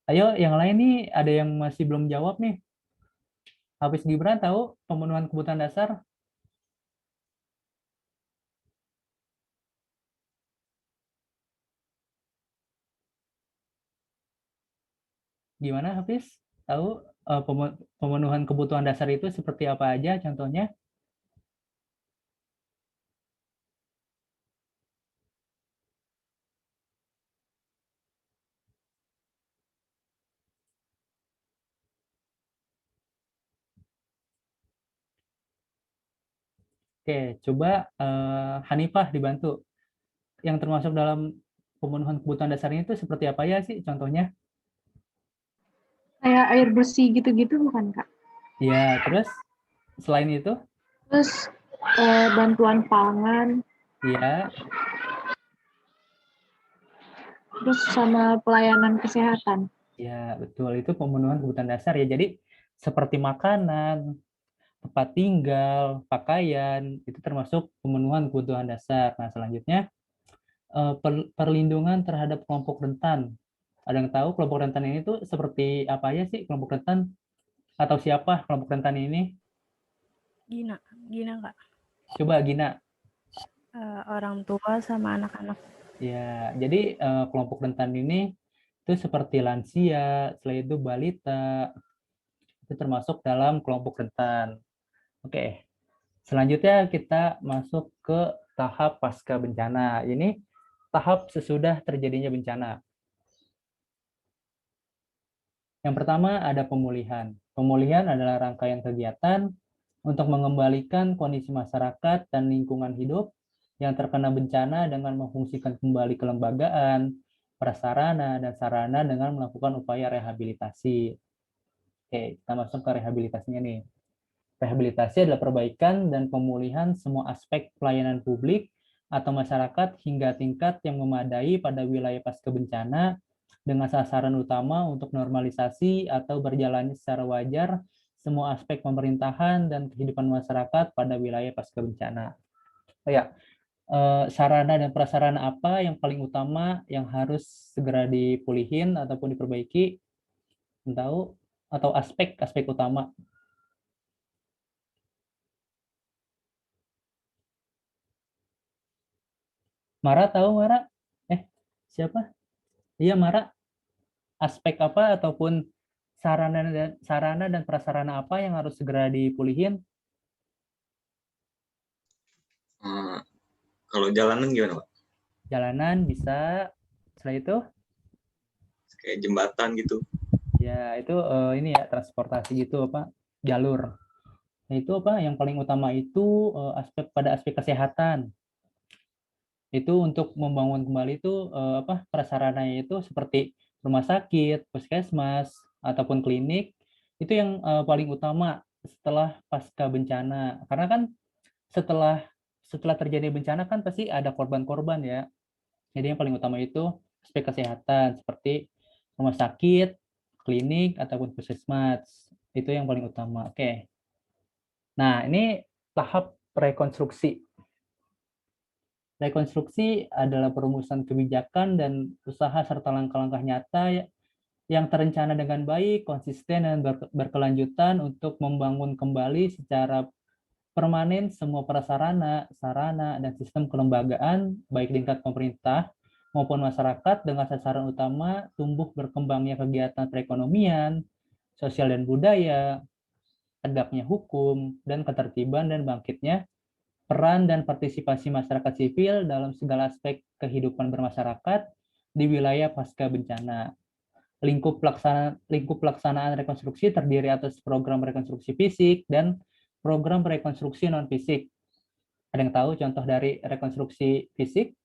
Ayo, yang lain nih, ada yang masih belum jawab nih. Hafiz Gibran tahu pemenuhan kebutuhan dasar? Gimana Hafiz? Tahu pemenuhan kebutuhan dasar itu seperti apa aja contohnya? Oke, coba Hanifah dibantu. Yang termasuk dalam pemenuhan kebutuhan dasarnya itu seperti apa ya sih contohnya? Kayak air bersih gitu-gitu bukan, Kak? Ya, terus selain itu? Terus bantuan pangan. Iya. Terus sama pelayanan kesehatan. Ya, betul. Itu pemenuhan kebutuhan dasar ya. Jadi seperti makanan, tempat tinggal, pakaian, itu termasuk pemenuhan kebutuhan dasar. Nah, selanjutnya perlindungan terhadap kelompok rentan. Ada yang tahu kelompok rentan ini tuh seperti apa aja sih kelompok rentan? Atau siapa kelompok rentan ini? Gina Kak. Coba Gina. Orang tua sama anak-anak. Ya, jadi kelompok rentan ini itu seperti lansia, selain itu balita, itu termasuk dalam kelompok rentan. Oke, selanjutnya kita masuk ke tahap pasca bencana. Ini tahap sesudah terjadinya bencana. Yang pertama ada pemulihan. Pemulihan adalah rangkaian kegiatan untuk mengembalikan kondisi masyarakat dan lingkungan hidup yang terkena bencana dengan memfungsikan kembali kelembagaan, prasarana, dan sarana dengan melakukan upaya rehabilitasi. Oke, kita masuk ke rehabilitasinya nih. Rehabilitasi adalah perbaikan dan pemulihan semua aspek pelayanan publik atau masyarakat hingga tingkat yang memadai pada wilayah pasca bencana dengan sasaran utama untuk normalisasi atau berjalannya secara wajar semua aspek pemerintahan dan kehidupan masyarakat pada wilayah pasca bencana. Ya, sarana dan prasarana apa yang paling utama yang harus segera dipulihin ataupun diperbaiki? Tahu? Atau aspek-aspek utama? Mara tahu Mara? Siapa? Iya Mara. Aspek apa ataupun sarana dan prasarana apa yang harus segera dipulihin? Kalau jalanan gimana, Pak? Jalanan bisa. Setelah itu? Kayak jembatan gitu. Ya, itu ini ya transportasi gitu apa? Jalur. Nah, itu apa? Yang paling utama itu aspek kesehatan. Itu untuk membangun kembali itu prasarananya itu seperti rumah sakit, puskesmas ataupun klinik itu yang paling utama setelah pasca bencana. Karena kan setelah terjadi bencana kan pasti ada korban-korban ya. Jadi yang paling utama itu aspek kesehatan seperti rumah sakit, klinik ataupun puskesmas. Itu yang paling utama. Oke. Nah, ini tahap rekonstruksi. Rekonstruksi adalah perumusan kebijakan dan usaha serta langkah-langkah nyata yang terencana dengan baik, konsisten, dan berkelanjutan untuk membangun kembali secara permanen semua prasarana, sarana, dan sistem kelembagaan, baik tingkat pemerintah maupun masyarakat dengan sasaran utama tumbuh berkembangnya kegiatan perekonomian, sosial dan budaya, tegaknya hukum, dan ketertiban dan bangkitnya peran dan partisipasi masyarakat sipil dalam segala aspek kehidupan bermasyarakat di wilayah pasca bencana. Lingkup pelaksanaan rekonstruksi terdiri atas program rekonstruksi fisik dan program rekonstruksi non-fisik. Ada yang tahu contoh dari rekonstruksi fisik?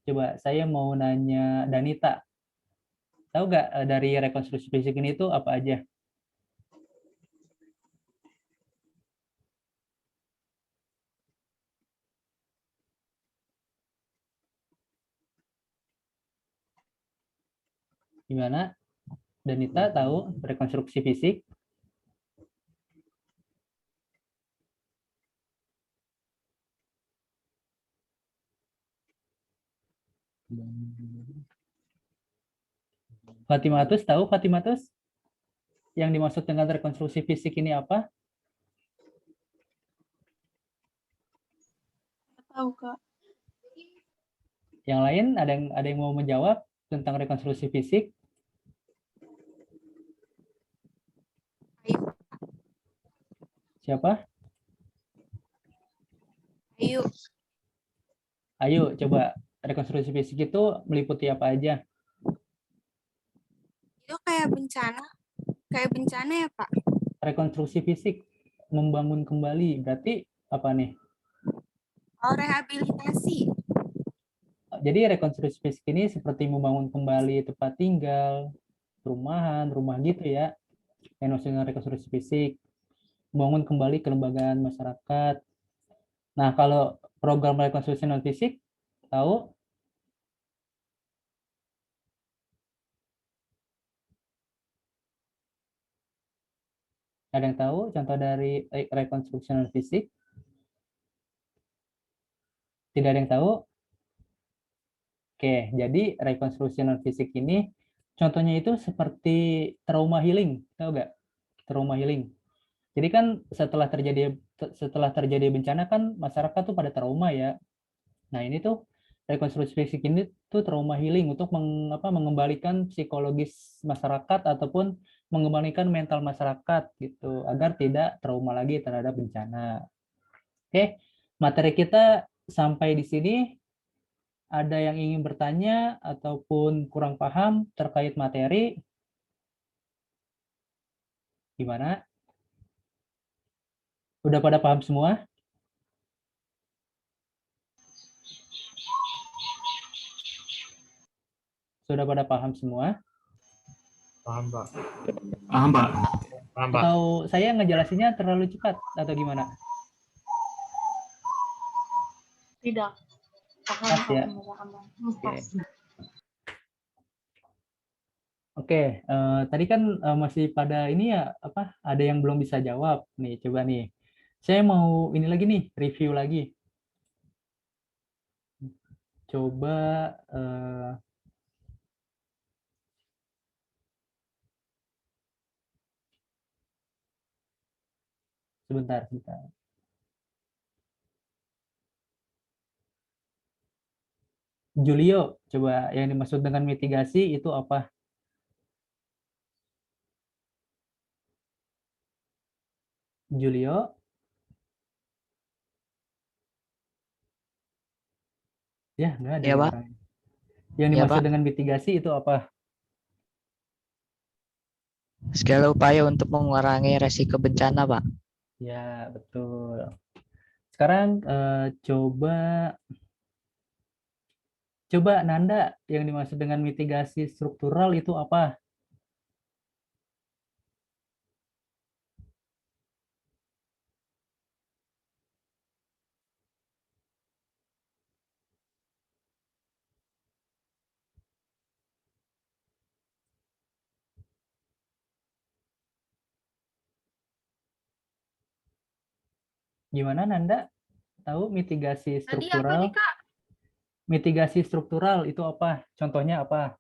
Coba saya mau nanya Danita. Tahu nggak dari rekonstruksi fisik ini tuh apa aja? Gimana? Danita tahu rekonstruksi fisik? Fatimatus tahu Fatimatus? Yang dimaksud dengan rekonstruksi fisik ini apa? Tahu, Kak. Yang lain ada yang mau menjawab tentang rekonstruksi fisik? Siapa? Ayo. Ayo coba rekonstruksi fisik itu meliputi apa aja? Itu kayak bencana ya, Pak? Rekonstruksi fisik membangun kembali berarti apa nih? Oh, rehabilitasi. Jadi rekonstruksi fisik ini seperti membangun kembali tempat tinggal, perumahan, rumah gitu ya. Yang maksudnya rekonstruksi fisik, membangun kembali kelembagaan masyarakat. Nah, kalau program rekonstruksi non fisik, tahu? Ada yang tahu contoh dari rekonstruksi non fisik? Tidak ada yang tahu? Oke, jadi rekonstruksi non fisik ini contohnya itu seperti trauma healing, tahu nggak? Trauma healing. Jadi kan setelah terjadi bencana kan masyarakat tuh pada trauma ya. Nah, ini tuh rekonstruksi fisik ini tuh trauma healing untuk mengembalikan psikologis masyarakat ataupun mengembalikan mental masyarakat gitu agar tidak trauma lagi terhadap bencana. Oke, materi kita sampai di sini. Ada yang ingin bertanya ataupun kurang paham terkait materi? Gimana? Udah pada paham semua? Sudah pada paham semua? Paham, Pak. Paham, Pak. Paham, Pak. Atau saya ngejelasinnya terlalu cepat atau gimana? Tidak. Paham, Pas ya? Oke, tadi kan masih pada ini ya, ada yang belum bisa jawab. Nih, coba nih. Saya mau ini lagi nih, review lagi. Coba sebentar. Julio, coba yang dimaksud dengan mitigasi itu apa? Julio? Ya, nggak ada Ya, Pak. orang. Yang Ya, dimaksud Pak. dengan mitigasi itu apa? Segala upaya untuk mengurangi resiko bencana, Pak. Ya, betul. Sekarang coba Nanda, yang dimaksud dengan mitigasi struktural itu apa? Gimana Nanda? Tahu mitigasi struktural? Tadi apa nih, Kak? Mitigasi struktural itu apa? Contohnya apa?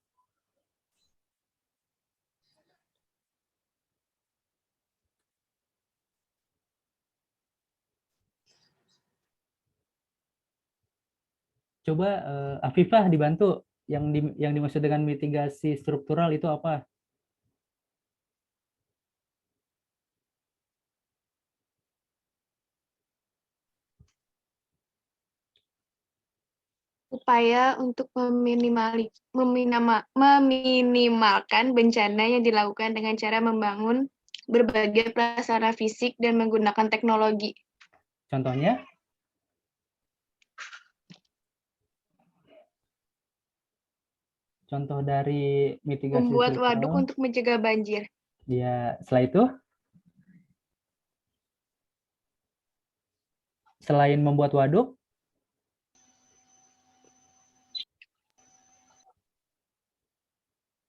Coba Afifah dibantu. Yang dimaksud dengan mitigasi struktural itu apa? Upaya untuk meminimalkan bencana yang dilakukan dengan cara membangun berbagai prasarana fisik dan menggunakan teknologi. Contohnya? contoh dari mitigasi Membuat waduk struktural. untuk mencegah banjir. Ya, setelah itu, selain membuat waduk,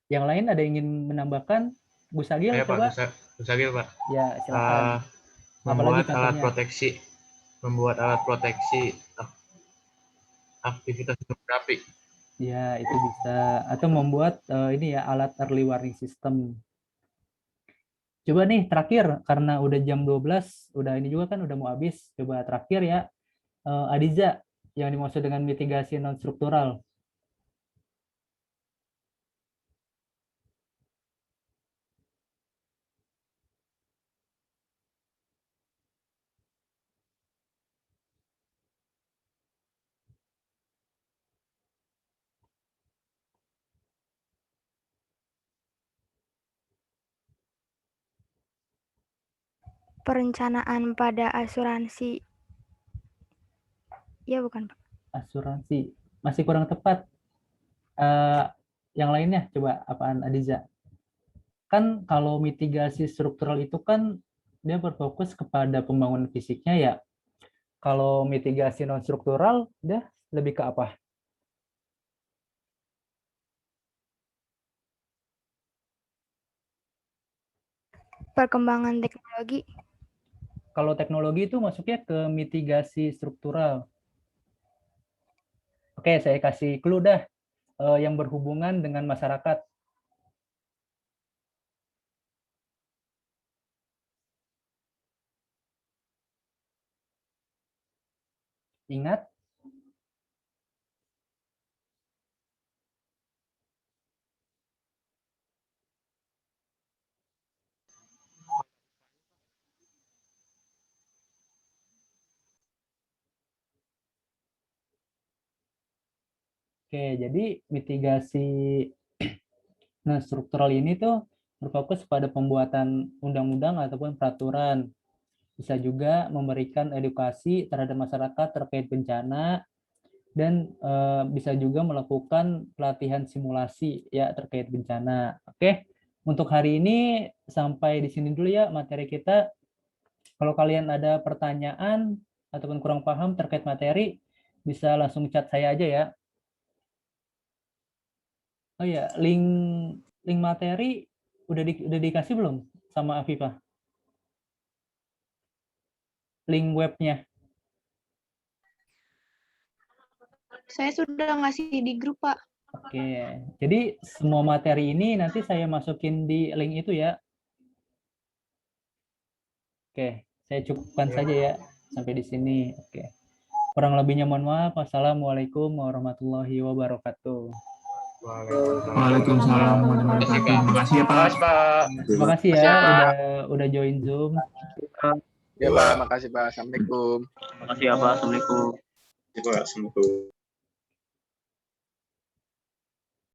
yang lain ada yang ingin menambahkan? Bu Sagil, Ayo coba. Pak, Bu Sagil Pak. Ya, silakan. Apalagi Membuat alat contohnya? proteksi, membuat alat proteksi aktivitas gunung berapi. Ya, itu bisa. Atau membuat ini ya, alat early warning system. Coba nih, terakhir, karena udah jam 12, udah ini juga kan udah mau habis. Coba terakhir ya, Adiza, yang dimaksud dengan mitigasi non-struktural. Perencanaan pada asuransi. Ya bukan, Pak? Asuransi. Masih kurang tepat. Yang lainnya, coba apaan, Adiza? Kan kalau mitigasi struktural itu kan dia berfokus kepada pembangunan fisiknya ya. Kalau mitigasi non-struktural, dia lebih ke apa? Perkembangan teknologi. Kalau teknologi itu masuknya ke mitigasi struktural. Oke, saya kasih clue dah. Yang berhubungan dengan masyarakat. Ingat? Oke, jadi mitigasi struktural ini tuh berfokus pada pembuatan undang-undang ataupun peraturan. Bisa juga memberikan edukasi terhadap masyarakat terkait bencana, dan bisa juga melakukan pelatihan simulasi ya terkait bencana. Oke, untuk hari ini sampai di sini dulu ya materi kita. Kalau kalian ada pertanyaan ataupun kurang paham terkait materi, bisa langsung chat saya aja ya. Oh ya, link materi udah dikasih belum sama Afifah? Link webnya. Saya sudah ngasih di grup, Pak. Oke, jadi semua materi ini nanti saya masukin di link itu ya. Oke, saya cukupkan saja ya sampai di sini. Oke. Kurang lebihnya mohon maaf. Wassalamualaikum warahmatullahi wabarakatuh. Waalaikumsalam warahmatullahi wabarakatuh. Terima kasih ya Pak. Terima kasih ya udah join Zoom. Ya Pak, makasih Pak. Assalamualaikum. Makasih ya Pak. Assalamualaikum. Ya Pak, Assalamualaikum.